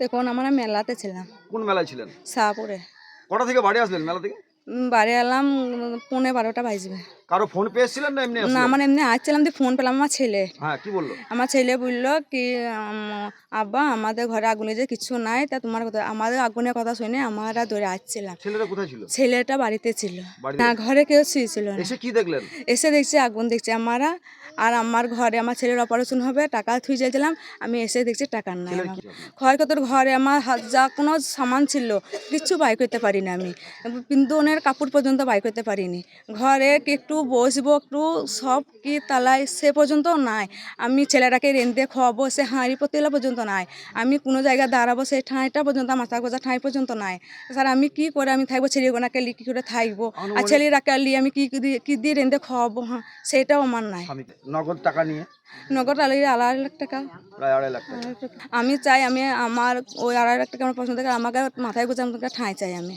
দেখুন আমরা মেলাতে ছিলাম, কোন মেলায় ছিলেন? শাহপুরে। কটা থেকে বাড়ি আসলেন মেলা থেকে? বাড়ি এলাম 12:15 বাজবে। কারো ফোন পেয়েছিলেন না এমনি না, আসলেন? আমার এমনি আসছিলাম, দিয়ে ফোন পেলাম আমার ছেলে। হ্যাঁ, কি বললো? আমার ছেলে বললো কি, আব্বা আমাদের ঘরে আগুনে যে কিছু নাই, তা তোমার কথা, আমাদের আগুনের কথা শুনে আমরা দৌড়ে আসছিলাম। ছেলেটা কোথায় ছিল? ছেলেটা বাড়িতে ছিল বাড়িতে? না, ঘরে কেউ ছিল না। এসে কি দেখলেন? এসে দেখছি আগুন, দেখছি আমরা। আর আমার ঘরে আমার ছেলের অপারেশন হবে, টাকা থুই যাইছিলাম, আমি এসে দেখছি টাকা নাই। ছেলের আমার কি হবে? ক্ষয়ক্ষতির ঘরে আমার যা কোনো সামান ছিল কিচ্ছু বাই করতে পারিনি আমি, পিন্দনের কাপড় পর্যন্ত বাই করতে পারিনি। ঘরে কি একটু বসবো, একটু সব কি তালায় সে পর্যন্ত নাই। আমি ছেলেটাকে রেঁধে খাওয়াবো, সে হাঁড়ি পতেলা পর্যন্ত নাই। আমি কোনো জায়গায় দাঁড়াবো, সেই ঠাঁইটা পর্যন্ত, মাথা গোজা ঠাঁই পর্যন্ত নাই। স্যার আমি কি করে আমি থাকবো, ছেলেগুনাকে লি কী করে থাকবো, আর ছেলেরাকে লি আমি কি দিয়ে রেঁধে খাওয়াবো, হ্যাঁ সেটাও আমার নাই। নগদ টাকা নিয়ে? নগদ 2.5 লাখ টাকা। প্রায় 2.5 লাখ টাকা। আমি চাই, আমি আমার ওই 2.5 লাখ টাকা আমার পছন্দ করে, আমাকে মাথায় গোজা আমাকে ঠাঁই চাই আমি।